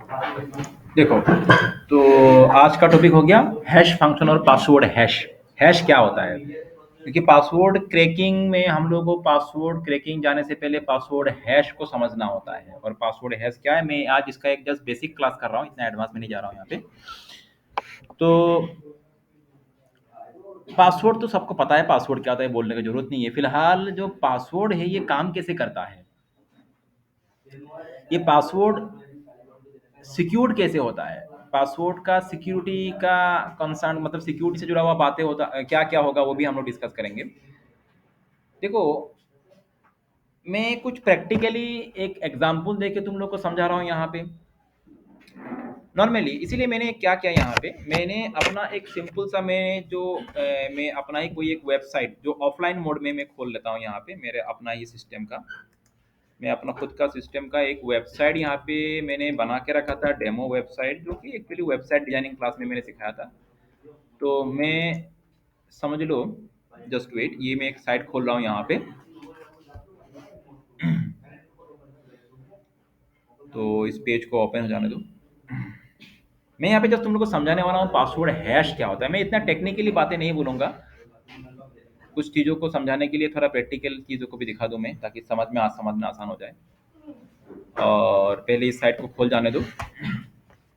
देखो, तो आज का टॉपिक हो गया हैश फंक्शन और पासवर्ड हैश। हैश क्या होता है? क्योंकि पासवर्ड क्रैकिंग में हम लोगों को पासवर्ड क्रैकिंग जाने से पहले पासवर्ड हैश को समझना होता है। और पासवर्ड हैश क्या है, मैं आज इसका एक जस्ट बेसिक क्लास कर रहा हूँ, इतना एडवांस में नहीं जा रहा हूँ यहाँ पे। तो पासवर्ड तो सबको पता है, पासवर्ड क्या होता है, बोलने की जरूरत नहीं है। फिलहाल जो पासवर्ड है ये काम कैसे करता है, ये पासवर्ड सिक्योर्ड कैसे होता है, पासवर्ड का सिक्योरिटी का कंसर्न, मतलब सिक्योरिटी से जुड़ा हुआ बातें होता क्या क्या होगा, वो भी हम लोग डिस्कस करेंगे। देखो, मैं कुछ प्रैक्टिकली एक एग्जांपल देके तुम लोग को समझा रहा हूँ यहाँ पे। नॉर्मली इसीलिए मैंने क्या किया यहाँ पे, मैंने अपना एक सिंपल सा मैं अपना ही कोई एक वेबसाइट जो ऑफलाइन मोड में मैं खोल लेता हूँ यहाँ पे, मेरे अपना ही सिस्टम का, मैं अपना खुद का सिस्टम का एक वेबसाइट यहाँ पे मैंने बना के रखा था, डेमो वेबसाइट, जो कि एक्चुअली वेबसाइट डिजाइनिंग क्लास में मैंने सिखाया था। तो मैं, समझ लो, जस्ट वेट, ये मैं एक साइट खोल रहा हूँ यहाँ पे। तो इस पेज को ओपन हो जाने दो। मैं यहाँ पे जस्ट तुम लोग को समझाने वाला हूँ पासवर्ड हैश क्या होता है। मैं इतना टेक्निकली बातें नहीं बोलूंगा, कुछ चीज़ों को समझाने के लिए थोड़ा प्रैक्टिकल चीज़ों को भी दिखा दूँ मैं, ताकि समझ में आसान हो जाए। और पहले इस साइट को खोल जाने दो,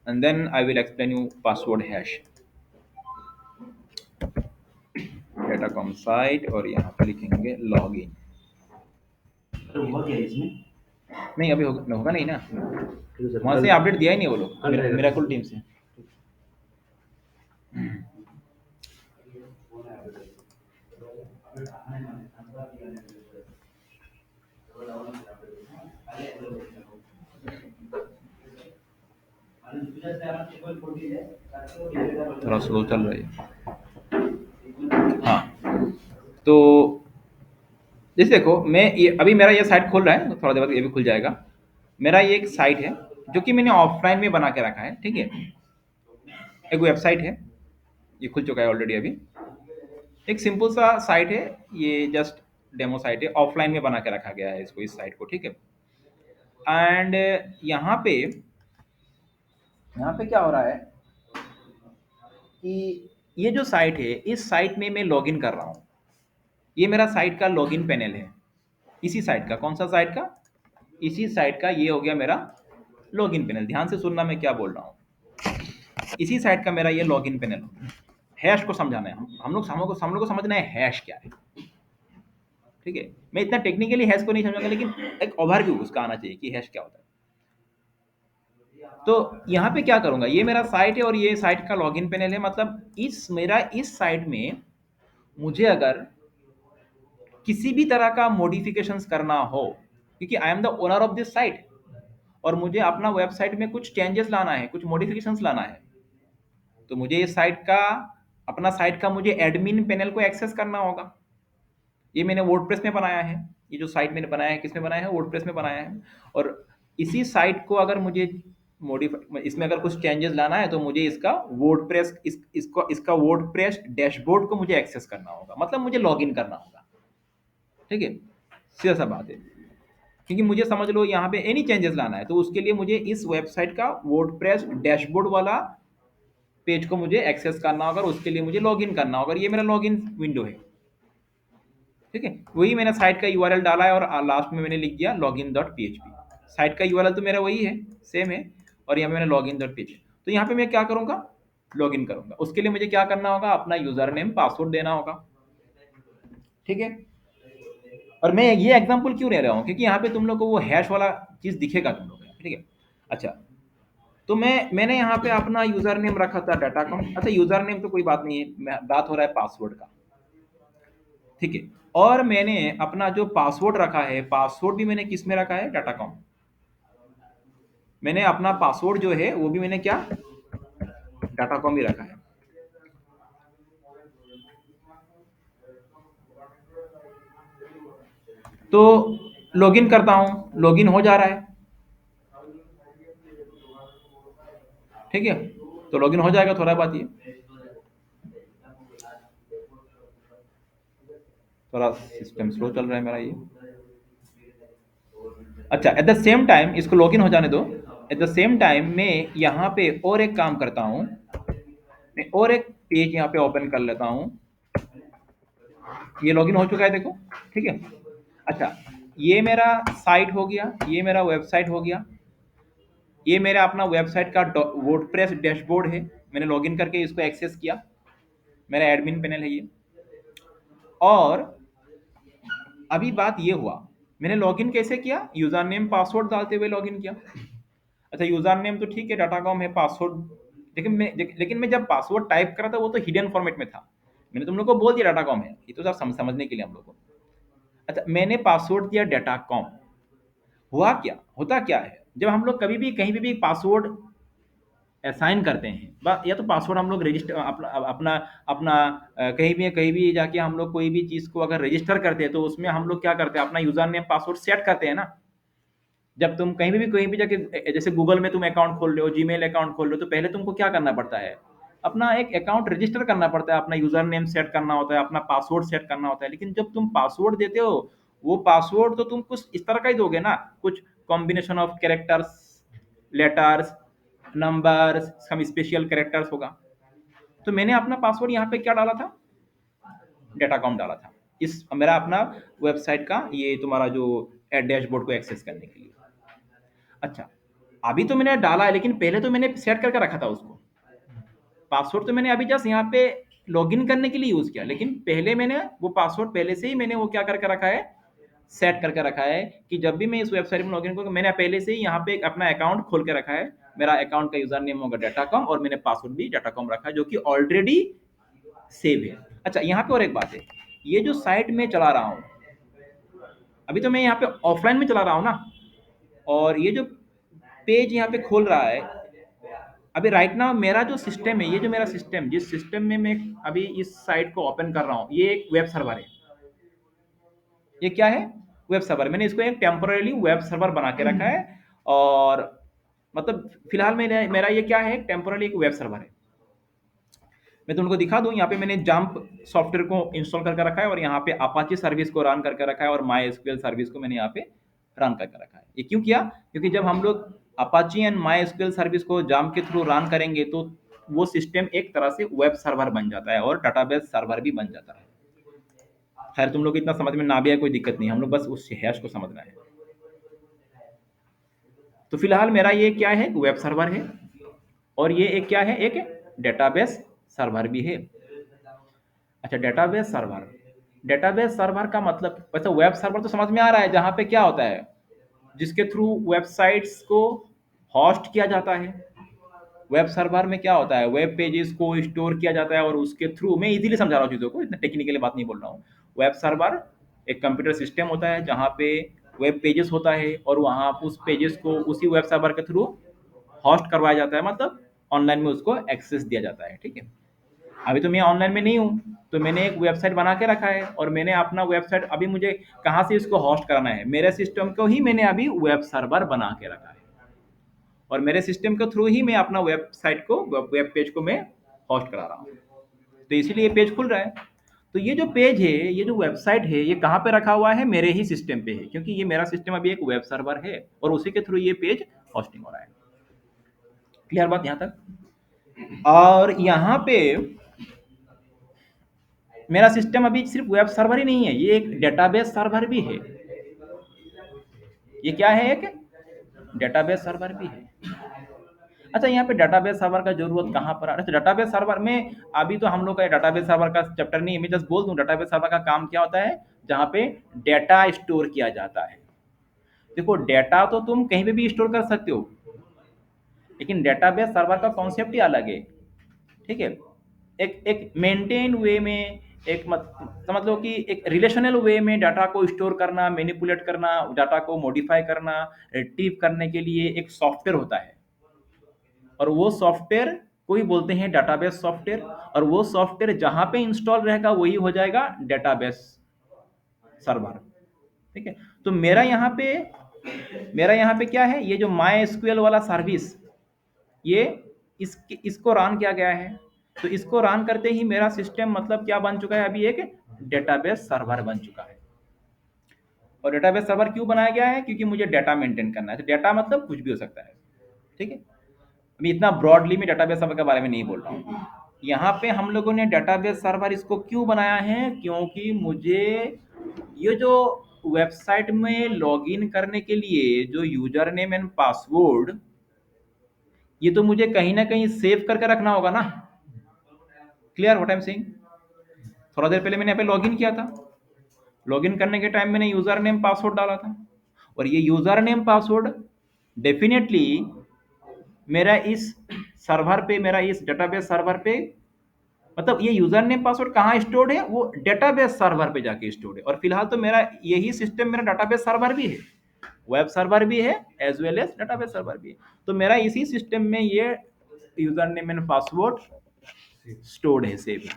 and then I will explain you password hash. Datacom site, और यहाँ पे लिखेंगे लॉग इन। हुआ क्या इसमें? नहीं, अभी होगा नहीं ना, वहाँ से अपडेट दिया ही नहीं वो लोग, मेराकुल टीम से। थोड़ा स्लो चल रही है। हाँ, तो जैसे देखो, मैं ये अभी मेरा ये साइट खुल रहा है, थोड़ा देर बाद ये भी खुल जाएगा। मेरा ये एक साइट है जो कि मैंने ऑफलाइन में बना के रखा है, ठीक है। एक वेबसाइट है, ये खुल चुका है ऑलरेडी अभी। एक सिंपल सा साइट है, ये जस्ट डेमो साइट है, ऑफलाइन में बना के रखा गया है इसको, इस साइट को, ठीक है। एंड यहाँ पे क्या हो रहा है कि ये जो साइट है, इस साइट में मैं लॉगिन कर रहा हूँ। ये मेरा साइट का लॉगिन पैनल है। इसी साइट का, कौन सा साइट का, इसी साइट का ये हो गया मेरा लॉगिन पैनल। ध्यान से सुनना मैं क्या बोल रहा हूँ। इसी साइट का मेरा ये लॉगिन पैनल। हैश को समझाना है, हम लोग को समझना है हैश क्या है, ठीक है। मैं इतना टेक्निकली हैश को नहीं समझाऊंगा, लेकिन एक ओवरव्यू उसका आना चाहिए कि हैश क्या होता है। तो यहाँ पे क्या करूंगा, ये मेरा साइट है और ये साइट का लॉगिन पैनल है। मतलब इस साइट में मुझे अगर किसी भी तरह का मॉडिफिकेशंस करना हो, क्योंकि I am the owner of this site, और मुझे अपना वेबसाइट में कुछ चेंजेस लाना है, कुछ मॉडिफिकेशंस लाना है, तो मुझे इस साइट का, अपना साइट का मुझे एडमिन पैनल को एक्सेस करना होगा। ये मैंने वर्डप्रेस में बनाया है, ये जो साइट मैंने बनाया है, किस में बनाया है, वर्डप्रेस में बनाया है। और इसी साइट को अगर मुझे मॉडिफाई, इसमें अगर कुछ चेंजेस लाना है, तो मुझे इसका वर्डप्रेस, इसका वर्डप्रेस डैशबोर्ड को मुझे एक्सेस करना होगा, मतलब मुझे लॉगिन करना होगा, ठीक है। सीधा सा बात है, क्योंकि मुझे, समझ लो, यहाँ पे एनी चेंजेस लाना है, तो उसके लिए मुझे इस वेबसाइट का वर्डप्रेस डैशबोर्ड वाला पेज को मुझे एक्सेस करना होगा, और उसके लिए मुझे लॉगिन करना होगा। ये मेरा लॉगिन विंडो है, ठीक है। वही मैंने साइट का यूआरएल डाला है, और लास्ट में मैंने लिख दिया login dot P H P. Site का यूआरएल तो मेरा वही है, सेम है, और यहाँ पे मैंने लॉगिन डॉट पी एच। तो यहाँ पे मैं क्या करूँगा, लॉगिन करूँगा। उसके लिए मुझे क्या करना होगा, अपना यूजर नेम पासवर्ड देना होगा, ठीक है। और मैं ये एग्जाम्पल क्यों ले रहा हूँ, क्योंकि यहाँ पे तुम लोग को वो हैश वाला चीज़ दिखेगा तुम लोग को, ठीक है। अच्छा, तो मैंने यहाँ पे अपना यूजर नेम रखा था डाटाकॉम। अच्छा, यूजर नेम तो कोई बात नहीं है, बात हो रहा है पासवर्ड का, ठीक है। और मैंने अपना जो पासवर्ड रखा है, पासवर्ड भी मैंने किस में रखा है, डाटाकॉम। मैंने अपना पासवर्ड जो है वो भी मैंने क्या, डाटाकॉम ही रखा है। तो लॉगिन करता हूँ, लॉगिन हो जा रहा है, ठीक है। तो लॉगिन हो जाएगा, थोड़ा बात ये, थोड़ा सिस्टम स्लो चल रहा है मेरा ये। अच्छा, एट द सेम टाइम इसको लॉगिन हो जाने दो। एट द सेम टाइम मैं यहाँ पे और एक काम करता हूँ, मैं और एक पेज यहाँ पे ओपन कर लेता हूँ। ये लॉगिन हो चुका है देखो, ठीक है। अच्छा, ये मेरा साइट हो गया, ये मेरा वेबसाइट हो गया, ये मेरा अपना वेबसाइट का वर्डप्रेस डैशबोर्ड है। मैंने लॉगिन करके इसको एक्सेस किया, मेरा एडमिन पैनल है ये। और अभी बात ये हुआ, मैंने लॉगिन कैसे किया, यूजर नेम पासवर्ड डालते हुए लॉगिन किया। अच्छा, यूजर नेम तो ठीक है, डाटाकॉम है, पासवर्ड, लेकिन मैं जब पासवर्ड टाइप करा था वो तो हिडन फॉर्मेट में था। मैंने तुम लोग को बोल दिया डाटाकॉम है, ये तो सब समझने के लिए हम लोग को। अच्छा, मैंने पासवर्ड दिया डाटाकॉम। हुआ क्या, होता क्या है, जब हम लोग कभी भी कहीं भी पासवर्ड असाइन करते हैं, या तो पासवर्ड हम लोग रजिस्टर अपना अपना अपना कहीं भी जाके हम लोग कोई भी चीज़ को अगर रजिस्टर करते हैं तो उसमें हम लोग क्या करते हैं, अपना यूजर नेम पासवर्ड सेट करते हैं ना। जब तुम कहीं भी जाके जैसे गूगल में तुम अकाउंट खोल रहे हो, जीमेल अकाउंट खोल रहे हो, तो पहले तुमको क्या करना पड़ता है, अपना एक अकाउंट रजिस्टर करना पड़ता है, अपना यूजर नेम सेट करना होता है, अपना पासवर्ड सेट करना होता है। लेकिन जब तुम पासवर्ड देते हो, वो पासवर्ड तो तुम कुछ इस तरह का ही दोगे ना, कुछ combination of characters, letters, numbers, some special characters होगा। तो मैंने अपना पासवर्ड यहाँ पे क्या डाला था, डाटाकॉम डाला था, इस मेरा अपना वेबसाइट का ये तुम्हारा जो डैशबोर्ड को एक्सेस करने के लिए। अच्छा, अभी तो मैंने डाला है, लेकिन पहले तो मैंने सेट करके रखा था उसको। पासवर्ड तो मैंने अभी जस्ट यहाँ पे लॉगिन करने के लिए यूज किया, लेकिन पहले मैंने वो पासवर्ड पहले से ही मैंने वो क्या करके रखा है, सेट करके रखा है, कि जब भी मैं इस वेबसाइट में लॉगिन करूँगा, मैंने पहले से ही यहाँ पे एक अपना अकाउंट खोल के रखा है। मेरा अकाउंट का यूजर नेम होगा डाटाकॉम और मैंने पासवर्ड भी डाटाकॉम रखा है, जो कि ऑलरेडी सेव है। अच्छा, यहाँ पे और एक बात है, ये जो साइट में चला रहा हूँ, अभी तो मैं यहाँ पे ऑफलाइन में चला रहा हूँ ना, और ये जो पेज यहाँ पे खोल रहा है, अभी राइट नाउ मेरा जो सिस्टम है, ये जो मेरा सिस्टम, जिस सिस्टम में मैं अभी इस साइट को ओपन कर रहा हूँ, ये एक वेब सर्वर है। ये क्या है, वेब सर्वर। मैंने इसको एक टेम्पोररी वेब सर्वर बना के रखा है। और मतलब फिलहाल मेरा ये क्या है, टेम्पोररी एक वेब सर्वर है। मैं तुमको दिखा दूं, यहाँ पे मैंने जंप सॉफ्टवेयर को इंस्टॉल करके रखा है, और यहाँ पे अपाची सर्विस को रन करके रखा है, और माई एसक्यूएल सर्विस को मैंने यहाँ पे रन करके रखा है। ये क्यों किया, क्योंकि जब हम लोग Apache and my SQL service को जंप के थ्रू रन करेंगे, तो वो सिस्टम एक तरह से वेब सर्वर बन जाता है और डाटाबेस सर्वर भी बन जाता है। खैर, तुम लोग इतना समझ में ना भी आए कोई दिक्कत नहीं, हम लोग बस उस हैश को समझना है। तो फिलहाल मेरा ये क्या है, वेब सर्वर है, और ये एक क्या है, एक डेटाबेस सर्वर भी है। अच्छा, डेटाबेस सर्वर, डेटाबेस सर्वर का मतलब, वैसे वेब सर्वर तो समझ में आ रहा है, जहाँ पे क्या होता है, जिसके थ्रू वेबसाइट्स को होस्ट किया जाता है। वेब सर्वर में क्या होता है, वेब पेजेस को स्टोर किया जाता है, और उसके थ्रू, मैं इजीली समझा रहा हूँ चीज़ों को, इतना टेक्निकली बात नहीं बोल रहा हूँ। वेब सर्वर एक कंप्यूटर सिस्टम होता है, जहाँ पे वेब पेजेस होता है, और वहाँ उस पेजेस को उसी वेब सर्वर के थ्रू होस्ट करवाया जाता है, मतलब ऑनलाइन में उसको एक्सेस दिया जाता है, ठीक है। अभी तो मैं ऑनलाइन में नहीं हूँ, तो मैंने एक वेबसाइट बना के रखा है, और मैंने अपना वेबसाइट, अभी मुझे कहाँ से इसको होस्ट कराना है, मेरे सिस्टम को ही मैंने अभी वेब सर्वर बना के रखा है, और मेरे सिस्टम के थ्रू ही मैं अपना वेबसाइट को, वेब पेज को मैं होस्ट करा रहा हूँ। तो इसीलिए ये पेज खुल रहा है। तो ये जो पेज है, ये जो वेबसाइट है, ये कहाँ पे रखा हुआ है, मेरे ही सिस्टम पे है, क्योंकि ये मेरा सिस्टम अभी एक वेब सर्वर है, और उसी के थ्रू ये पेज होस्टिंग हो रहा है। क्लियर बात यहाँ तक। और यहाँ पे मेरा सिस्टम अभी सिर्फ वेब सर्वर ही नहीं है, ये एक डेटाबेस सर्वर भी है। ये क्या है, एक डेटाबेस सर्वर भी है। अच्छा, यहाँ पे डेटाबेस सर्वर का जरूरत कहाँ पर आ रहा है, डेटाबेस सर्वर में अभी तो हम लोग का डेटाबेस सर्वर का चैप्टर नहीं है, मैं जस्ट बोल दूं डेटाबेस सर्वर का काम क्या होता है, जहाँ पे डेटा स्टोर किया जाता है। देखो, डेटा तो तुम कहीं पे भी स्टोर कर सकते हो, लेकिन डेटाबेस सर्वर का कॉन्सेप्ट ही अलग है, ठीक है। एक एक मेंटेन वे में, एक समझ लो कि एक रिलेशनल वे में डाटा को स्टोर करना, मैनिपुलेट करना, डाटा को मॉडिफाई करना, रिट्रीव करने के लिए एक सॉफ्टवेयर होता है, और वो सॉफ्टवेयर को ही बोलते हैं डाटाबेस सॉफ्टवेयर। और वो सॉफ्टवेयर जहां पे इंस्टॉल रहेगा वही हो जाएगा डेटाबेस सर्वर, ठीक है। तो मेरा यहाँ पे क्या है, ये जो माई एसक्यूएल वाला सर्विस, ये इसको रन किया गया है। तो इसको रन करते ही मेरा सिस्टम मतलब क्या बन चुका है, अभी एक डेटाबेस सर्वर बन चुका है। और डेटाबेस सर्वर क्यों बनाया गया है, क्योंकि मुझे डेटा मेंटेन करना है। तो डेटा मतलब कुछ भी हो सकता है, ठीक है, अभी इतना ब्रॉडली मैं डेटाबेस सर्वर के बारे में नहीं बोल रहा हूँ। यहाँ पे हम लोगों ने डेटाबेस सर्वर इसको क्यों बनाया है, क्योंकि मुझे ये जो वेबसाइट में लॉगिन करने के लिए जो यूजर नेम एंड पासवर्ड, ये तो मुझे कहीं ना कहीं सेव करके रखना होगा ना। Clear what I am saying? थोड़ा देर पहले मैंने यहाँ पे लॉगिन किया था, लॉगिन करने के टाइम मैंने यूजर नेम पासवर्ड डाला था, और ये यूजर नेम पासवर्ड डेफिनेटली मेरा इस सर्वर पे, मेरा इस डेटाबेस सर्वर पे, मतलब ये यूजर नेम पासवर्ड कहाँ स्टोर्ड है, वो डेटाबेस सर्वर पे जाके स्टोर्ड है। और फिलहाल तो मेरा यही सिस्टम मेरा डेटाबेस सर्वर भी है, वेब सर्वर भी है, as well as database server भी है। तो मेरा इसी सिस्टम में ये user name and password stored है, सेव है।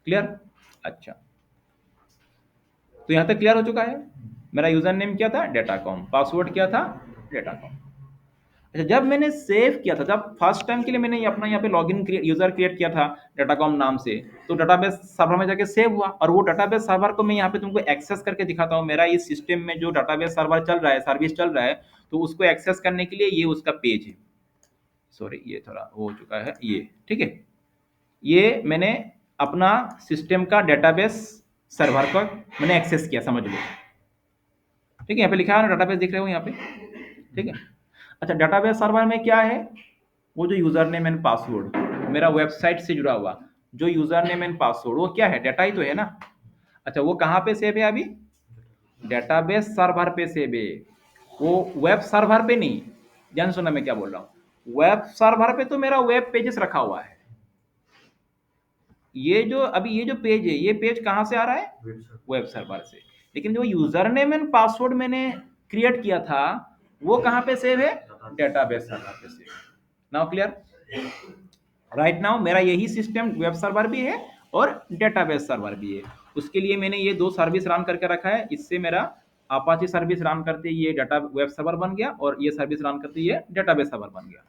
क्लियर? अच्छा, तो यहाँ तक क्लियर हो चुका है। मेरा यूजर नेम क्या था, डेटाकॉम, पासवर्ड क्या था, डेटाकॉम। अच्छा, जब मैंने सेव किया था, जब फर्स्ट टाइम के लिए मैंने अपना यहाँ पे लॉगिन यूजर क्रिएट किया था डाटाकॉम नाम से, तो डाटाबेस सर्वर में जाके सेव हुआ, और वो डाटाबेस सर्वर को मैं यहाँ पे तुमको एक्सेस करके दिखाता हूँ। मेरा इस सिस्टम में जो डाटाबेस सर्वर चल रहा है, सर्विस चल रहा है, तो उसको एक्सेस करने के लिए ये उसका पेज है। सॉरी, ये थोड़ा हो चुका है, ये ठीक है। ये मैंने अपना सिस्टम का डेटाबेस सर्वर का मैंने एक्सेस किया, समझ लो। ठीक है, यहाँ पे लिखा है ना, डाटाबेस दिख रहे हो यहाँ पे, ठीक है। अच्छा, डेटाबेस सर्वर में क्या है, वो जो यूजर नेम एंड पासवर्ड मेरा वेबसाइट से जुड़ा हुआ जो यूजर नेम एंड पासवर्ड, वो क्या है, डेटा ही तो है ना। अच्छा, वो कहाँ पे सेव है अभी, डेटाबेस सर्वर पे सेव है, वो वेब सर्वर पे नहीं। ध्यान सुनना मैं क्या बोल रहा हूँ, वेब सर्वर पे तो मेरा वेब पेजेस रखा हुआ है। ये जो अभी ये जो पेज है, ये पेज कहाँ से आ रहा है, वेब सर्वर से। लेकिन जो यूजर नेम एंड पासवर्ड मैंने क्रिएट किया था, वो कहाँ पे सेव है, डेटाबेस सर्वर पे save. Now clear? Right now मेरा यही सिस्टम वेब सर्वर भी है और डेटाबेस सर्वर भी है। उसके लिए मैंने ये दो सर्विस रन करके रखा है। इससे मेरा अपाचे सर्विस रन करते ही ये डाटा वेब सर्वर बन गया, और ये सर्विस रन करते ही ये डेटाबेस सर्वर बन गया।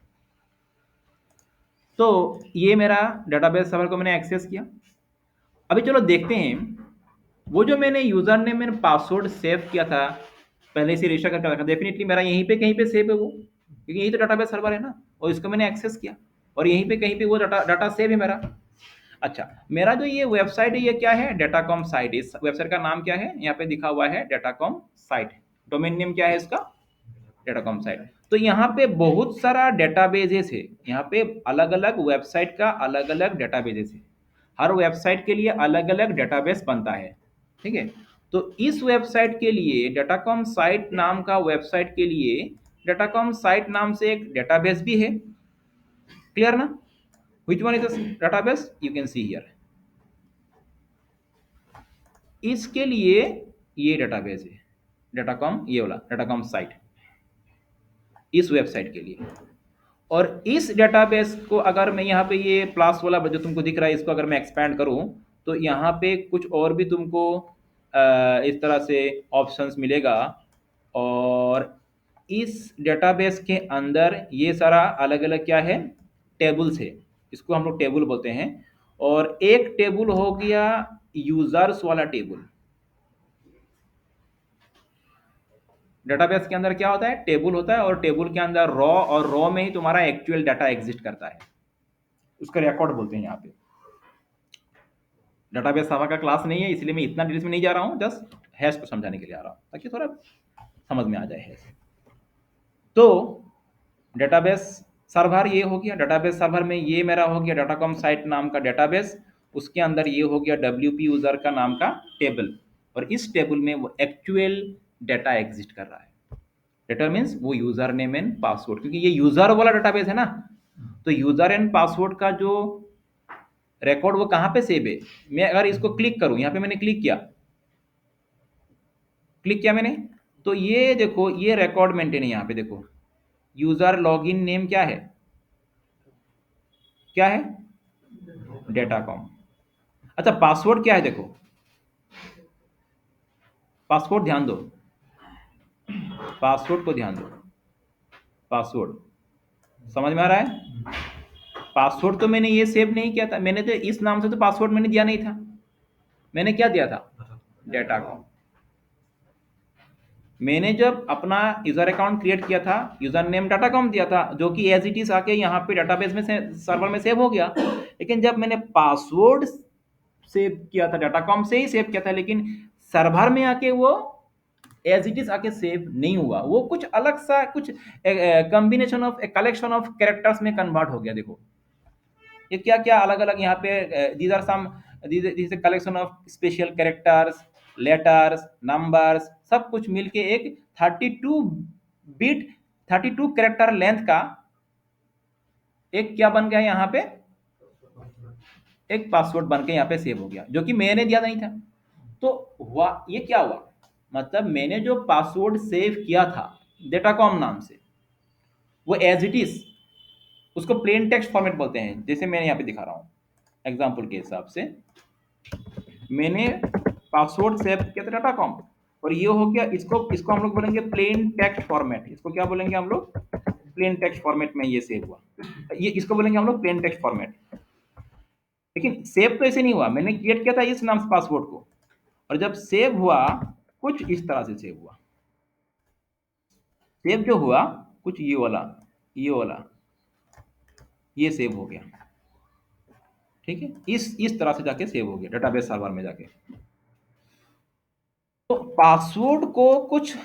तो ये मेरा डेटाबेस सर्वर को मैंने एक्सेस किया। अभी चलो देखते हैं, वो जो मैंने यूजर नेम मैंने पासवर्ड सेव किया था, पहले से रजिस्टर करके रखा, डेफिनेटली मेरा यहीं पे कहीं पे सेव है वो, क्योंकि यही तो डाटाबेस सर्वर है ना, और इसको मैंने एक्सेस किया, और यहीं पे कहीं पे वो डाटा डाटा सेव है मेरा। अच्छा, मेरा जो ये वेबसाइट है, ये क्या है, डेटाकॉम साइट। इस वेबसाइट का नाम क्या है, यहाँ पे दिखा हुआ है डेटाकॉम साइट। डोमेन नेम क्या है इसका, डेटाकॉम साइट। तो यहाँ पे बहुत सारा डेटाबेजेस है, यहाँ पे अलग अलग वेबसाइट का अलग अलग डेटाबेजेस है। हर वेबसाइट के लिए अलग अलग डेटाबेस बनता है, ठीक है। तो इस वेबसाइट के लिए, डेटाकॉम साइट नाम का वेबसाइट के लिए, डेटाकॉम साइट नाम से एक डेटाबेस भी है। क्लियर ना? Which one is the database, you can see here. इसके लिए ये डेटाबेस है, डेटाकॉम, ये वाला डेटाकॉम साइट, इस वेबसाइट के लिए। और इस डेटाबेस को अगर मैं यहाँ पे ये प्लस वाला जो तुमको दिख रहा है, इसको अगर मैं एक्सपैंड करूँ, तो यहाँ पे कुछ और भी तुमको इस तरह से ऑप्शंस मिलेगा। और इस डेटाबेस के अंदर ये सारा अलग अलग क्या है, टेबल्स है, इसको हम लोग टेबल बोलते हैं। और एक टेबल हो गया यूजर्स वाला टेबल। डेटाबेस के अंदर क्या होता है, टेबल होता है, और टेबल के अंदर रॉ, और रॉ में ही तुम्हारा एक्चुअल डाटा एग्जिस्ट करता है, उसका रिकॉर्ड बोलते हैं यहाँ पे। डेटाबेस सर्वर का क्लास नहीं है, इसलिए मैं इतना डिटेल्स में नहीं जा रहा हूँ, जस्ट हैश को समझाने के लिए आ रहा हूँ, ताकि थोड़ा समझ में आ जाए हैश। तो डेटाबेस सर्वर ये हो गया, डेटाबेस सर्वर में ये मेरा हो गया डाटाकॉम साइट नाम का डेटाबेस, उसके अंदर ये हो गया WP यूजर का नाम का टेबल, और इस टेबल में वो एक्चुअल डाटा एग्जिस्ट कर रहा है। डेटा मीन्स वो यूजर नेम एंड पासवर्ड, क्योंकि ये यूजर वाला डेटाबेस है ना, तो यूजर एंड पासवर्ड का जो रिकॉर्ड वो कहाँ पे सेव है। मैं अगर इसको क्लिक करूं, यहाँ पे मैंने क्लिक किया, मैंने, तो ये देखो ये रिकॉर्ड मेंटेन है। यहाँ पे देखो यूजर लॉगिन नेम क्या है, क्या है, डेटाकॉम। अच्छा, पासवर्ड क्या है, देखो पासवर्ड ध्यान दो, पासवर्ड को ध्यान दो, पासवर्ड समझ में आ रहा है। पासवर्ड तो मैंने ये सेव नहीं किया था, मैंने तो इस नाम से तो पासवर्ड मैंने दिया नहीं था, मैंने क्या दिया था, डेटाकॉम। मैंने जब अपना यूजर अकाउंट क्रिएट किया था, यूजर नेम डाटाकॉम दिया था, जो कि एज इट इज आके यहाँ पे डाटाबेस में से सर्वर में सेव हो गया। लेकिन जब मैंने पासवर्ड सेव किया था, डाटाकॉम से ही सेव किया था, लेकिन सर्वर में आके वो एज इट इज आके सेव नहीं हुआ, वो कुछ अलग सा, कुछ combination of collection of characters में कन्वर्ट हो गया। देखो ये क्या क्या अलग अलग यहाँ पे, these are some, this collection of special characters, letters, numbers, सब कुछ मिलके एक 32 बिट, 32 कैरेक्टर लेंथ का एक क्या बन गया यहाँ पे, एक पासवर्ड बन के यहाँ पे सेव हो गया, जो कि मैंने दिया नहीं था। तो हुआ ये क्या हुआ, मतलब मैंने जो पासवर्ड सेव किया था डेटाकॉम नाम से, वो एज इट इज, उसको प्लेन टेक्स्ट फॉर्मेट बोलते हैं, जैसे मैंने यहाँ पे दिखा रहा हूँ एग्जाम्पल के हिसाब से। मैंने पासवर्ड सेव किया था डाटाकॉम, और ये हो गया, इसको इसको हम लोग बोलेंगे प्लेन टेक्स्ट फॉर्मेट। इसको क्या बोलेंगे हम लोग, प्लेन टेक्स्ट फॉर्मेट में ये सेव हुआ, ये इसको बोलेंगे हम लोग प्लेन टेक्स्ट फॉर्मेट। लेकिन सेव तो ऐसे नहीं हुआ, मैंने क्रिएट किया था इस नाम से पासवर्ड को, और जब सेव हुआ कुछ इस तरह से सेव हुआ। सेव जो हुआ कुछ ये वाला ये सेव हो गया। ठीक है, इस तरह से जाके सेव हो गया डेटाबेस सर्वर में जाके। तो पासवर्ड को कुछ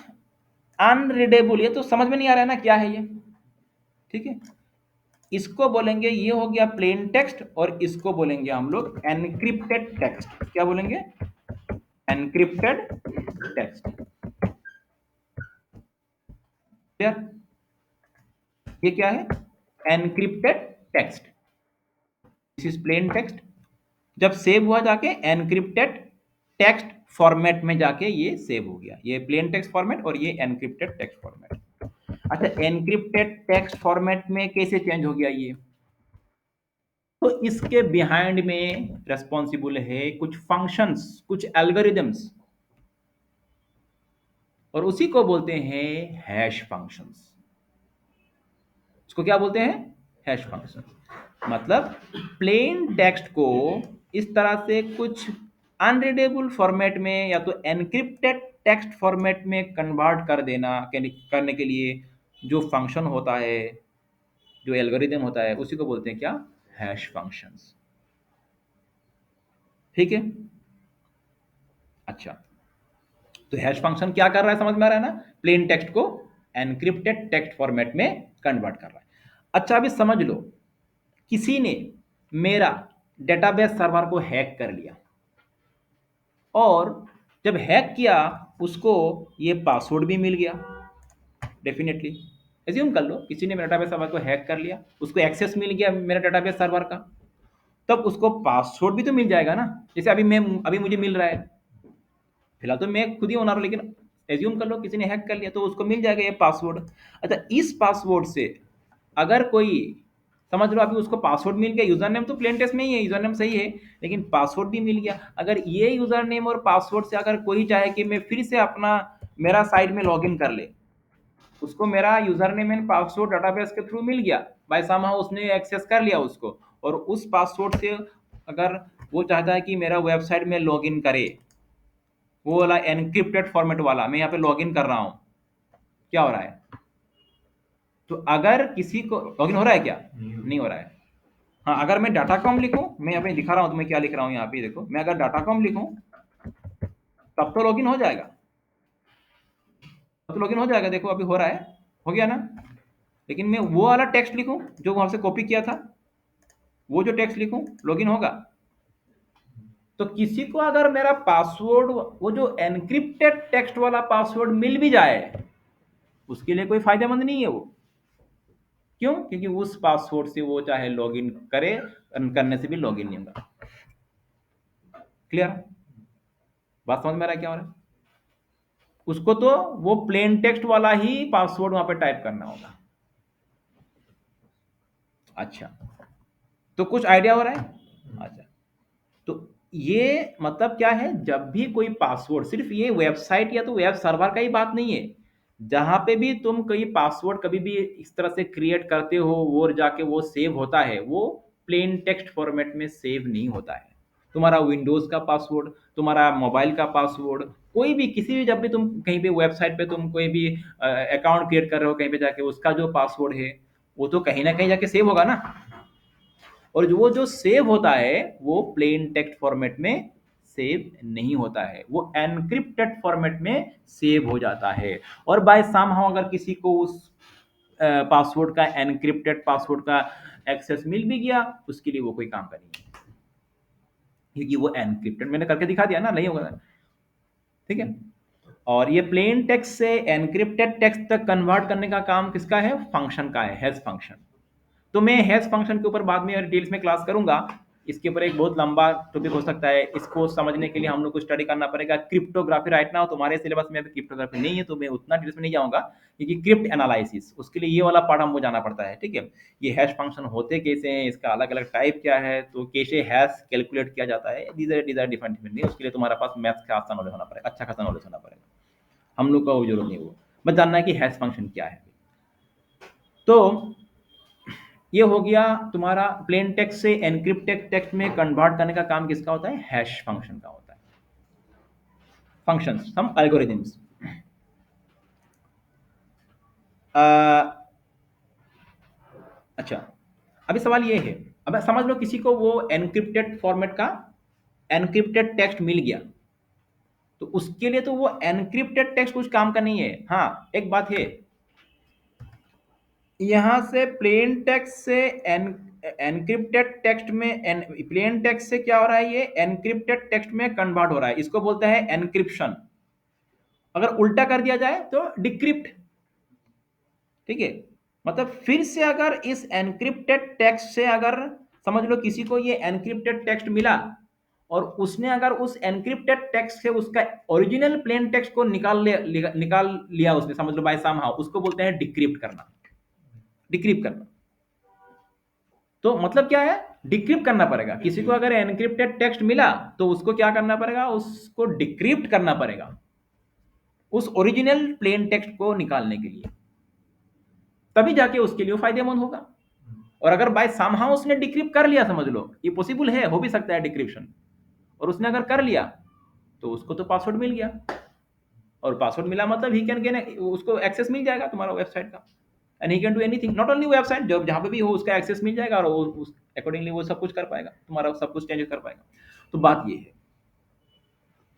अनरीडेबल, ये तो समझ में नहीं आ रहा है ना क्या है ये। ठीक है, इसको बोलेंगे, ये हो गया प्लेन टेक्स्ट, और इसको बोलेंगे हम लोग एनक्रिप्टेड टेक्स्ट। क्या बोलेंगे, एनक्रिप्टेड टेक्स्ट। क्लियर, ये क्या है, encrypted text, this is plain text. जब सेव हुआ जाके एनक्रिप्टेड टेक्स्ट फॉर्मेट में जाके ये सेव हो गया, ये प्लेन टेक्स्ट फॉर्मेट और ये एनक्रिप्टेड टेक्स्ट फॉर्मेट। अच्छा, एनक्रिप्टेड टेक्स्ट फॉर्मेट में कैसे चेंज हो गया ये, तो इसके बिहाइंड में रेस्पॉन्सिबल है कुछ फंक्शंस, कुछ एल्गोरिदम्स, और उसी को बोलते हैं हैश फंक्शंस। इसको क्या बोलते हैं, हैश फंक्शन। मतलब प्लेन टेक्स्ट को इस तरह से कुछ अनरीडेबल फॉर्मेट में या तो एनक्रिप्टेड टेक्स्ट फॉर्मेट में कन्वर्ट कर देना, करने के लिए जो फंक्शन होता है, जो एल्गोरिदम होता है, उसी को बोलते हैं क्या, हैश फंक्शंस। ठीक है, अच्छा, तो हैश फंक्शन क्या कर रहा है, समझ में आ रहा है ना, प्लेन टेक्स्ट को एनक्रिप्टेड टेक्स्ट फॉर्मेट में कन्वर्ट कर रहा है। अच्छा, अभी समझ लो, किसी ने मेरा डेटाबेस सर्वर को हैक कर लिया, और जब हैक किया उसको ये पासवर्ड भी मिल गया। डेफिनेटली एज्यूम कर लो किसी ने मेरा डेटाबेस सर्वर को हैक कर लिया, उसको एक्सेस मिल गया मेरा डेटाबेस सर्वर का, तब उसको पासवर्ड भी तो मिल जाएगा ना। जैसे अभी मुझे मिल रहा है, फिलहाल तो मैं खुद ही ओनर हूं, लेकिन एज्यूम कर लो किसी ने हैक कर लिया तो उसको मिल जाएगा ये पासवर्ड। अच्छा, इस पासवर्ड से अगर कोई, समझ लो अभी उसको पासवर्ड मिल गया, यूजर नेम तो प्लेन टेक्स्ट में ही है, यूजर नेम सही है, लेकिन पासवर्ड भी मिल गया। अगर ये यूजर नेम और पासवर्ड से अगर कोई चाहे कि मैं फिर से अपना, मेरा साइट में लॉगिन कर ले, उसको मेरा user name and password database के थ्रू मिल गया, बाय समहाउ उसने एक्सेस कर लिया उसको, और उस पासवर्ड से अगर वो चाहता है कि मेरा वेबसाइट में लॉगिन करे, वो वाला एनक्रिप्टेड फॉर्मेट वाला, मैं यहाँ पे लॉगिन कर रहा हूँ, क्या हो रहा है, तो अगर किसी को लॉगिन हो रहा है क्या, नहीं हो रहा है। हाँ, अगर मैं डाटाकॉम लिखूं, मैं यहाँ पे दिखा रहा हूँ तो मैं क्या लिख रहा हूँ यहाँ पे देखो, मैं अगर डाटाकॉम लिखूं तब तो लॉगिन हो जाएगा, तब तो लॉगिन हो जाएगा, देखो अभी हो रहा है, हो गया ना। लेकिन मैं वो वाला टेक्स्ट लिखूं जो वहां से कॉपी किया था, वो जो टेक्स्ट लिखूं, लॉगिन होगा। तो किसी को अगर मेरा पासवर्ड, वो जो एनक्रिप्टेड टेक्स्ट वाला पासवर्ड मिल भी जाए, उसके लिए कोई फायदेमंद नहीं है वो। क्यों, क्योंकि उस पासवर्ड से वो चाहे लॉगिन करे, करने से भी लॉगिन नहीं होगा। क्लियर, बात समझ में आ रहा है क्या हो रहा है, उसको तो वो प्लेन टेक्स्ट वाला ही पासवर्ड वहां पे टाइप करना होगा। अच्छा, तो कुछ आइडिया हो रहा है। अच्छा, तो ये मतलब क्या है, जब भी कोई पासवर्ड, सिर्फ ये वेबसाइट या तो वेब सर्वर का ही बात नहीं है, जहां पे भी तुम कोई पासवर्ड कभी भी इस तरह से क्रिएट करते हो और जाके वो सेव होता है, वो प्लेन टेक्स्ट फॉर्मेट में सेव नहीं होता है। तुम्हारा विंडोज का पासवर्ड, तुम्हारा मोबाइल का पासवर्ड, कोई भी किसी भी, जब भी तुम कहीं पे वेबसाइट पे तुम कोई भी अकाउंट क्रिएट कर रहे हो कहीं पे जाके, उसका जो पासवर्ड है वो तो कहीं ना कहीं जाके सेव होगा ना। और जो वो जो सेव होता है वो प्लेन टेक्स्ट फॉर्मेट में सेव नहीं होता है, वो एनक्रिप्टेड फॉर्मेट में सेव हो जाता है। और बाय समहाउ अगर किसी को उस पासवर्ड का, एनक्रिप्टेड पासवर्ड का एक्सेस मिल भी गया, उसके लिए वो कोई काम का नहीं है, क्योंकि वो एनक्रिप्टेड, मैंने करके दिखा दिया ना, नहीं होगा। ठीक है। और ये प्लेन टेक्स्ट से एनक्रिप्टेड टेक्स्ट तक कन्वर्ट करने का काम किसका है? फंक्शन का है, हैश फंक्शन। तो मैं हैश फंक्शन के ऊपर बाद में डिटेल्स में क्लास करूंगा। इसके ऊपर एक बहुत लंबा टॉपिक हो सकता है, इसको समझने के लिए हम लोग को स्टडी करना पड़ेगा क्रिप्टोग्राफी। राइट नाउ तुम्हारे सिलेबस में अभी क्रिप्टोग्राफी नहीं है, तो मैं उतना डिटेल्स में नहीं जाऊंगा, क्योंकि क्रिप्ट एनालिसिस, उसके लिए ये वाला पार्ट हमको जाना पड़ता है। ठीक है। ये हैश फंक्शन होते कैसे हैं, इसका अलग अलग टाइप क्या है, तो कैसे हैश कैलकुलेट किया जाता है, दीज आर डिफरेंट डिफरेंट। उसके लिए तुम्हारे पास मैथ्स का आसान नॉलेज होना पड़ेगा, अच्छा खासा नॉलेज होना पड़ेगा। हम लोग का वो जरूरत नहीं, वो बस जानना है कि हैश फंक्शन क्या है। तो ये हो गया तुम्हारा प्लेन टेक्स्ट से एनक्रिप्टेड टेक्स्ट में कन्वर्ट करने का काम किसका होता है? हैश फंक्शन का होता है। फंक्शंस, हम एल्गोरिथम्स। अच्छा, अभी सवाल ये है, अब समझ लो किसी को वो एनक्रिप्टेड फॉर्मेट का एनक्रिप्टेड टेक्स्ट मिल गया, तो उसके लिए तो वो एनक्रिप्टेड टेक्स्ट कुछ काम का नहीं है। हाँ, एक बात है, यहां से प्लेन टेक्स्ट से एनक्रिप्टेड टेक्स्ट में, प्लेन टेक्स्ट से क्या हो रहा है, ये एनक्रिप्टेड टेक्स्ट में कन्वर्ट हो रहा है, इसको बोलते हैं एनक्रिप्शन। अगर उल्टा कर दिया जाए तो डिक्रिप्ट। ठीक है। मतलब फिर से अगर इस एनक्रिप्टेड टेक्स्ट से, अगर समझ लो किसी को ये एनक्रिप्टेड टेक्स्ट मिला, और उसने अगर उस एनक्रिप्टेड टेक्स्ट से उसका ओरिजिनल प्लेन टेक्स्ट को निकाल लिया उसने, समझ लो बाय समहाउ, उसको बोलते हैं डिक्रिप्ट करना। डिक्रिप्ट करना तो मतलब क्या है? डिक्रिप्ट करना पड़ेगा। किसी को अगर एनक्रिप्टेड टेक्स्ट मिला, तो उसको क्या करना पड़ेगा? उसको डिक्रिप्ट करना पड़ेगा, उस ओरिजिनल प्लेन टेक्स्ट को निकालने के लिए, तभी जाके उसके लिए फायदेमंद होगा। और अगर बाय समहाउ उसने डिक्रिप्ट कर लिया, समझ लो ये पॉसिबल है, हो भी सकता है डिक्रिप्शन, और उसने अगर कर लिया, तो उसको तो पासवर्ड मिल गया, और पासवर्ड मिला मतलब ही कैन गेन, उसको एक्सेस मिल जाएगा तुम्हारा वेबसाइट का, and he can do anything, not only website, जब जहां पे भी हो उसका एक्सेस मिल जाएगा, और वो उस अकॉर्डिंगली वो सब कुछ कर पाएगा, तुम्हारा सब कुछ चेंज कर पाएगा। तो बात ये है,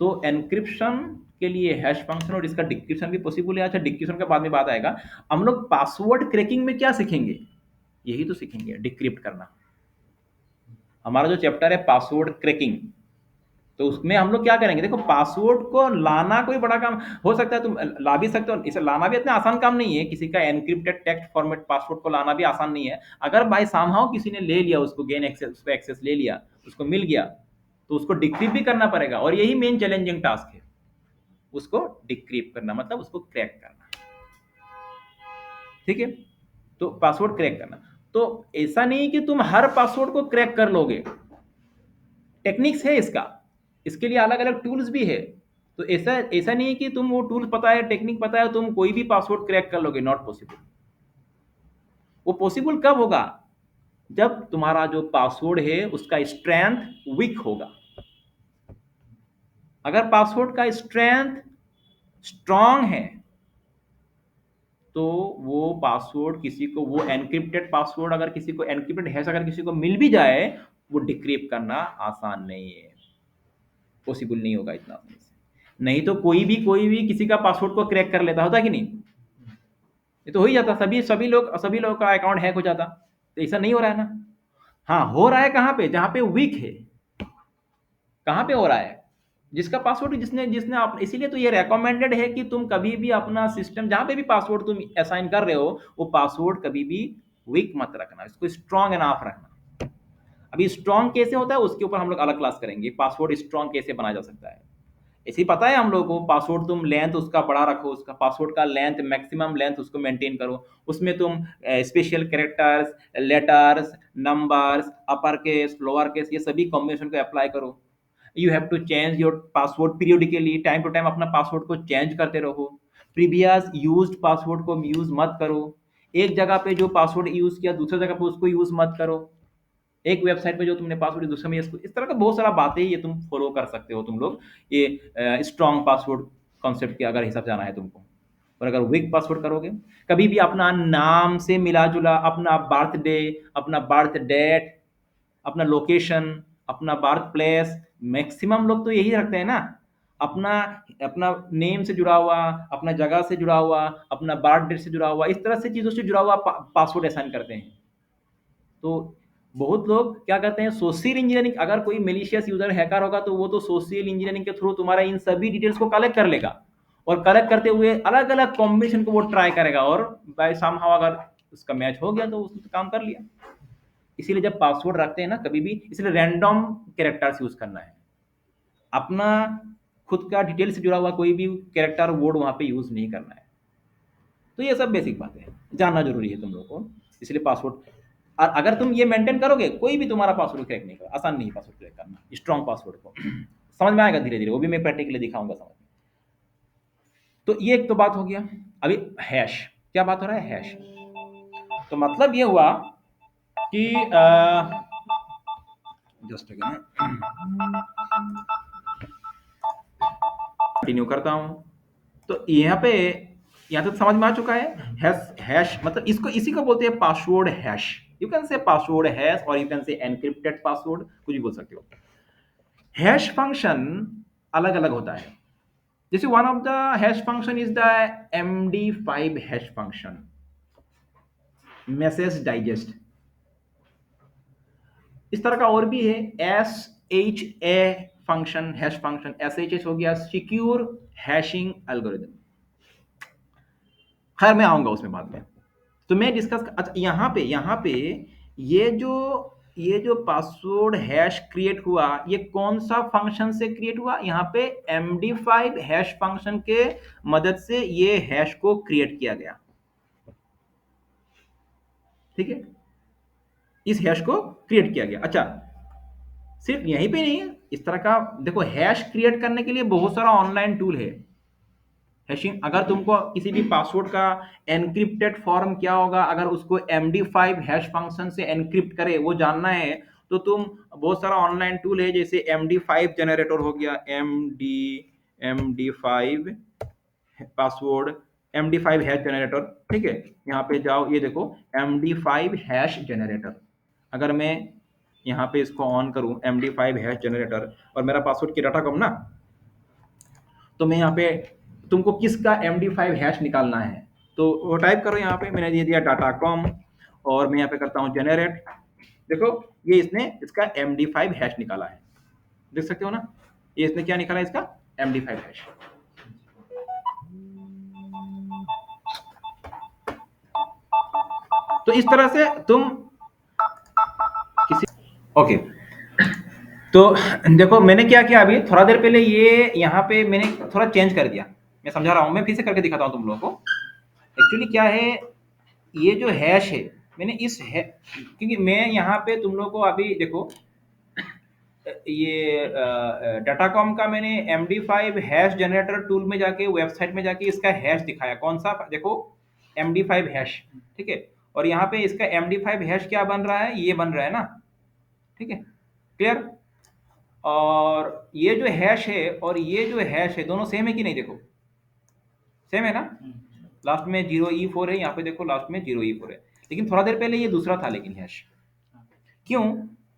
तो एनक्रिप्शन के लिए हैश फंक्शन, और इसका डिक्रिप्शन भी पॉसिबल है। अच्छा, डिक्रिप्शन का बाद में बात आएगा। हम लोग पासवर्ड क्रैकिंग में क्या सीखेंगे? यही तो सीखेंगे, डिक्रिप्ट करना। हमारा जो चैप्टर है पासवर्ड क्रैकिंग, तो उसमें हम लोग क्या करेंगे? देखो, पासवर्ड को लाना कोई बड़ा काम हो सकता है, तुम ला भी सकते हो, इसे लाना भी इतना आसान काम नहीं है। किसी का एनक्रिप्टेड टेक्स्ट फॉर्मेट पासवर्ड को लाना भी आसान नहीं है। अगर बाय समहाउ किसी ने ले लिया, उसको गेन एक्सेस, उसको एक्सेस ले लिया, उसको मिल गया, तो उसको डिक्रिप्ट भी करना पड़ेगा, और यही मेन चैलेंजिंग टास्क है, उसको डिक्रिप्ट करना, मतलब उसको क्रैक करना। ठीक है। तो पासवर्ड क्रैक करना, तो ऐसा नहीं कि तुम हर पासवर्ड को क्रैक कर लोगे, टेक्निक्स है इसका, इसके लिए अलग अलग टूल्स भी है। तो ऐसा ऐसा नहीं है कि तुम वो टूल्स पता है, टेक्निक पता है, तुम कोई भी पासवर्ड क्रैक कर लोगे, नॉट पॉसिबल। वो पॉसिबल कब होगा? जब तुम्हारा जो पासवर्ड है उसका स्ट्रेंथ वीक होगा। अगर पासवर्ड का स्ट्रेंथ स्ट्रांग है, तो वो पासवर्ड किसी को, वो एनक्रिप्टेड पासवर्ड अगर किसी को, एनक्रिप्टेड हैश अगर किसी को मिल भी जाए, वो डिक्रिप्ट करना आसान नहीं है, पॉसिबल नहीं होगा इतना आसानी से। नहीं तो कोई भी किसी का पासवर्ड को क्रैक कर लेता, होता कि नहीं? ये तो हो ही जाता, सभी लोग का अकाउंट हैक हो जाता। तो ऐसा नहीं हो रहा है ना। हाँ, हो रहा है कहाँ पे? जहाँ पे वीक है। कहाँ पे हो रहा है? जिसका पासवर्ड, जिसने जिसने आप, इसीलिए तो ये रेकमेंडेड है कि तुम कभी भी अपना सिस्टम, जहाँ पे भी पासवर्ड तुम असाइन कर रहे हो, वो पासवर्ड कभी भी वीक मत रखना, इसको स्ट्रांग एनफ रखना। अभी स्ट्रांग कैसे होता है उसके ऊपर हम लोग अलग क्लास करेंगे, पासवर्ड स्ट्रांग कैसे बनाया जा सकता है। ऐसे ही पता है हम लोगों को, पासवर्ड तुम लेंथ उसका बड़ा रखो, उसका पासवर्ड का लेंथ, मैक्सिमम लेंथ उसको मेंटेन करो। उसमें तुम special characters, letters, numbers, upper case, lower case, ये सभी कॉम्बिनेशन को अप्लाई करो। You have to change your password periodically, time to time अपना पासवर्ड को चेंज करते रहो। प्रीवियस यूज्ड पासवर्ड को यूज मत करो। एक जगह पे जो पासवर्ड यूज किया, दूसरी जगह पे उसको यूज मत करो। एक वेबसाइट पे जो तुमने पासवर्ड दूसरे में इस तरह का बहुत सारा बातें ये तुम फॉलो कर सकते हो तुम लोग। ये स्ट्रॉन्ग पासवर्ड कॉन्सेप्ट के अगर हिसाब से जाना है तुमको। और अगर वीक पासवर्ड करोगे, कभी भी अपना नाम से मिला जुला, अपना बर्थडे, अपना बर्थ डेट, अपना लोकेशन, अपना बर्थ प्लेस, मैक्सिमम लोग तो यही रखते हैं ना। अपना अपना नेम से जुड़ा हुआ, अपना जगह से जुड़ा हुआ, अपना बर्थ डेट से जुड़ा हुआ, इस तरह से चीज़ों से जुड़ा हुआ पासवर्ड असाइन करते हैं। तो बहुत लोग क्या करते हैं, सोशल इंजीनियरिंग, अगर कोई मेलिशियस यूजर हैकर होगा तो वो तो सोशल इंजीनियरिंग के थ्रू तुम्हारा इन सभी डिटेल्स को कलेक्ट कर लेगा, और कलेक्ट करते हुए अलग अलग कॉम्बिनेशन को वो ट्राई करेगा, और बाय समहाउ अगर उसका मैच हो गया तो उसने तो काम कर लिया। इसीलिए जब पासवर्ड रखते हैं ना कभी भी, इसलिए रैंडम कैरेक्टर्स यूज करना है। अपना खुद का डिटेल से जुड़ा हुआ कोई भी कैरेक्टर वर्ड वहां पे यूज नहीं करना है। तो ये सब बेसिक बातें हैं, जानना जरूरी है तुम लोगों को। इसलिए पासवर्ड, और अगर तुम ये मेंटेन करोगे, कोई भी तुम्हारा पासवर्ड क्रैक नहीं करेगा। आसान नहीं है पासवर्ड क्रैक करना स्ट्रॉन्ग पासवर्ड को। समझ में आएगा धीरे धीरे, वो भी मैं प्रैक्टिकली दिखाऊंगा समझ में। तो ये एक तो बात हो गया। अभी हैश, क्या बात हो रहा है, हैश। तो मतलब ये हुआ कि जस्ट कंटिन्यू करता हूं। तो यहाँ पे, यहाँ तक समझ में आ चुका है। हैश, हैश मतलब इसको, इसी को बोलते हैं password hash. You can say password hash, और you can say encrypted password, कुछ भी बोल सकते हो। हैश फंक्शन अलग अलग होता है। जैसे one of the hash function is the MD5 hash function, message digest. इस तरह का और भी है SHA function, hash function. SHA हो गया सिक्योर हैशिंग एल्गोरिथम। खैर मैं आऊंगा उसमें बाद में। तो मैं डिस्कस, अच्छा यहाँ पे ये जो पासवर्ड हैश क्रिएट हुआ, ये कौन सा फंक्शन से क्रिएट हुआ, यहाँ पे MD5 हैश फंक्शन के मदद से ये हैश को क्रिएट किया गया। ठीक है, इस हैश को क्रिएट किया गया। अच्छा, सिर्फ यहीं पे नहीं है, इस तरह का देखो, हैश क्रिएट करने के लिए बहुत सारा ऑनलाइन टूल है। हैशिंग, अगर तुमको किसी भी पासवर्ड का एनक्रिप्टेड फॉर्म क्या होगा, अगर उसको MD5 हैश फंक्शन से एनक्रिप्ट करे वो जानना है, तो तुम, बहुत सारा ऑनलाइन टूल है, जैसे MD5 जनरेटर हो गया, MD5 password, MD5 hash generator. ठीक है, यहाँ पे जाओ, ये देखो MD5 हैश जनरेटर। अगर मैं यहाँ पे इसको ऑन करूँ, MD5 हैश जनरेटर, और मेरा पासवर्ड की डाटा कम ना, तो मैं यहाँ पे, तुमको किसका MD5 हैश निकालना है, तो वो टाइप करो। यहाँ पे मैंने दे दिया डाटा कॉम, और मैं यहाँ पे करता हूँ जनरेट। देखो, ये इसने इसका MD5 हैश निकाला है, देख सकते हो ना। ये इसने क्या निकाला है, इसका MD5 हैश। तो इस तरह से तुम किसी, ओके। तो देखो मैंने क्या किया, अभी थोड़ा देर पहले ये यहाँ पे मैंने थोड़ा चेंज कर दिया। मैं समझा रहा हूँ, मैं फिर से करके दिखाता हूँ तुम लोगों को। एक्चुअली क्या है, ये जो हैश है, मैंने इस है, क्योंकि मैं यहाँ पे तुम लोगों को अभी देखो, ये डाटाकॉम का मैंने MD5 हैश जनरेटर टूल में जाके, वेबसाइट में जाके इसका हैश दिखाया। कौन सा, देखो MD5 हैश। ठीक है, और यहाँ पे इसका MD5 हैश क्या बन रहा है, ये बन रहा है ना। ठीक है, क्लियर। और ये जो हैश है और ये जो हैश है, दोनों सेम है कि नहीं, देखो सेम है ना। लास्ट में 0E4 है, यहाँ पे देखो लास्ट में 0E4 है। लेकिन थोड़ा देर पहले ये दूसरा था, लेकिन हैश क्यों,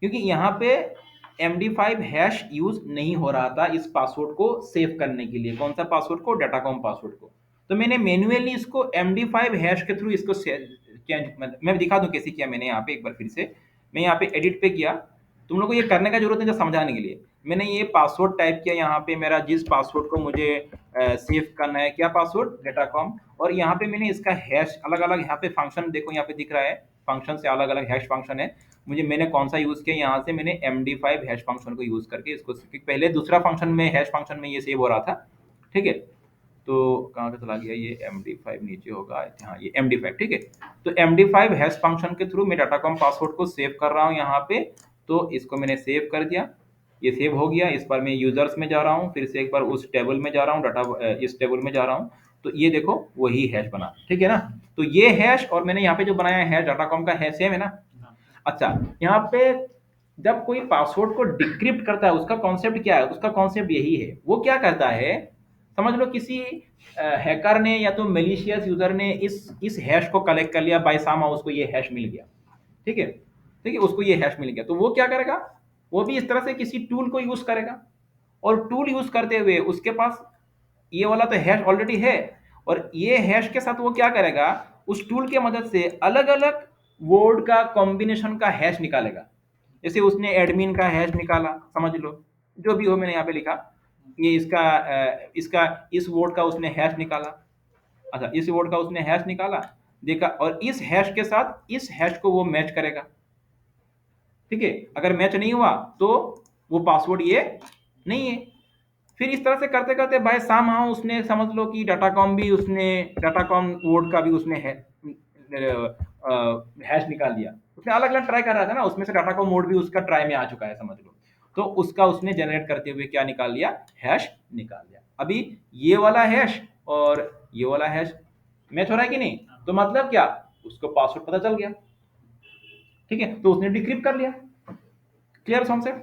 क्योंकि यहाँ पे MD5 हैश यूज नहीं हो रहा था इस पासवर्ड को सेव करने के लिए। कौन सा पासवर्ड को, डाटाकॉम पासवर्ड को। तो मैंने मैन्युअली इसको MD5 हैश के थ्रू इसको चेंज, मैं दिखा दूं कैसे किया मैंने। यहाँ पे एक बार फिर से मैं यहाँ पे एडिट पे किया, तुम लोग को ये करने का जरूरत नहीं, जो समझाने के लिए मैंने ये पासवर्ड टाइप किया। यहाँ पे मेरा जिस पासवर्ड को मुझे सेव करना है, क्या पासवर्ड, डाटाकॉम, और यहाँ पे मैंने इसका हैश अलग अलग, यहाँ पे फंक्शन देखो, यहाँ पे दिख रहा है फंक्शन से अलग अलग हैश फंक्शन है। मैंने कौन सा यूज किया, यहाँ से मैंने MD5 हैश फंक्शन को यूज करके इसको, पहले दूसरा फंक्शन में, हैश फंक्शन में ये सेव हो रहा था। ठीक है, तो कहाँ पे चला गया ये, MD5 नीचे होगा, हाँ ये MD5। ठीक है, तो MD5 हैश फंक्शन के थ्रू मैं डाटाकॉम पासवर्ड को सेव कर रहा हूँ यहाँ पे। तो इसको मैंने सेव कर दिया, ये सेव हो गया। इस पर मैं यूजर्स में जा रहा हूँ, फिर से एक बार उस टेबल में जा रहा हूँ, डाटा इस टेबल में जा रहा हूँ, तो ये देखो वही हैश बना। ठीक है ना, तो ये हैश और मैंने यहाँ पे जो बनाया है डाटाकॉम का हैश सेम है ना। अच्छा, यहाँ पे जब कोई पासवर्ड को डिक्रिप्ट करता है, उसका कॉन्सेप्ट क्या है? उसका कॉन्सेप्ट यही है। वो क्या करता है, समझ लो किसी हैकर ने या तो मेलिशियस यूजर ने इस हैश को कलेक्ट कर लिया, बाय सामा उसको ये हैश मिल गया। ठीक है, ठीक है, उसको ये हैश मिल गया, तो वो क्या करेगा, वो भी इस तरह से किसी टूल को यूज करेगा, और टूल यूज करते हुए उसके पास ये वाला तो हैश ऑलरेडी है, और ये हैश के साथ वो क्या करेगा, उस टूल की मदद से अलग अलग वर्ड का कॉम्बिनेशन का हैश निकालेगा। जैसे उसने एडमिन का हैश निकाला, समझ लो जो भी हो, मैंने यहाँ पे लिखा, ये इसका इस वर्ड का उसने हैश निकाला। अच्छा, इस वर्ड का उसने हैश निकाला, देखा, और इस हैश के साथ इस हैश को वो मैच करेगा। ठीक है, अगर मैच नहीं हुआ तो वो पासवर्ड ये नहीं है। फिर इस तरह से करते करते भाई साम हाँ उसने समझ लो कि डाटाकॉम भी उसने, डाटाकॉम वर्ड का भी उसने हैश निकाल दिया। उसने अलग अलग ट्राई कर रहा था ना, उसमें से डाटाकॉम वर्ड भी उसका ट्राई में आ चुका है, समझ लो। तो उसका उसने जनरेट करते हुए क्या निकाल लिया, हैश निकाल लिया। अभी ये वाला हैश और ये वाला हैश मैच हो रहा है कि नहीं, तो मतलब क्या, उसको पासवर्ड पता चल गया। ठीक है, तो उसने डिक्रिप्ट कर लिया। क्लियर कॉन्सेप्ट,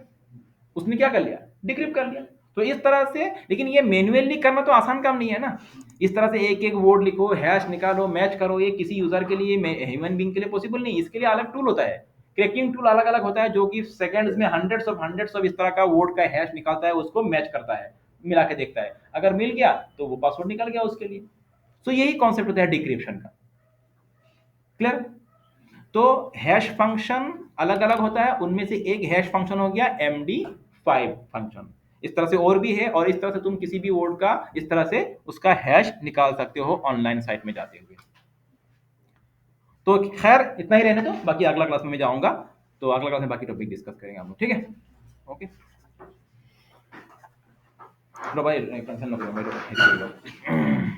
उसने क्या कर लिया, डिक्रिप्ट कर लिया। तो इस तरह से, लेकिन ये मैन्युअली करना तो आसान काम नहीं है ना। इस तरह से एक एक वर्ड लिखो, हैश निकालो, मैच करो, ये किसी यूजर के लिए, ह्यूमन बींग के लिए पॉसिबल नहीं। इसके लिए अलग टूल होता है, क्रैकिंग टूल अलग अलग होता है, जो कि सेकंड्स में हंड्रेड्स ऑफ इस तरह का वर्ड का हैश निकालता है, उसको मैच करता है, मिला के देखता है, अगर मिल गया तो वो पासवर्ड निकल गया उसके लिए। तो यही कॉन्सेप्ट होता है डिक्रिप्शन का। क्लियर। तो हैश फंक्शन अलग अलग होता है, उनमें से एक हैश फंक्शन हो गया MD5 फंक्शन। इस तरह से और भी है, और इस तरह से तुम किसी भी वर्ड का इस तरह से उसका हैश निकाल सकते हो ऑनलाइन साइट में जाते हुए। तो खैर इतना ही रहने दो, बाकी अगला क्लास में मैं जाऊंगा, तो अगला क्लास में बाकी टॉपिक डिस्कस करेंगे हम लोग। ठीक है, ओके। चलो भाई टेंशन लो, मेरे को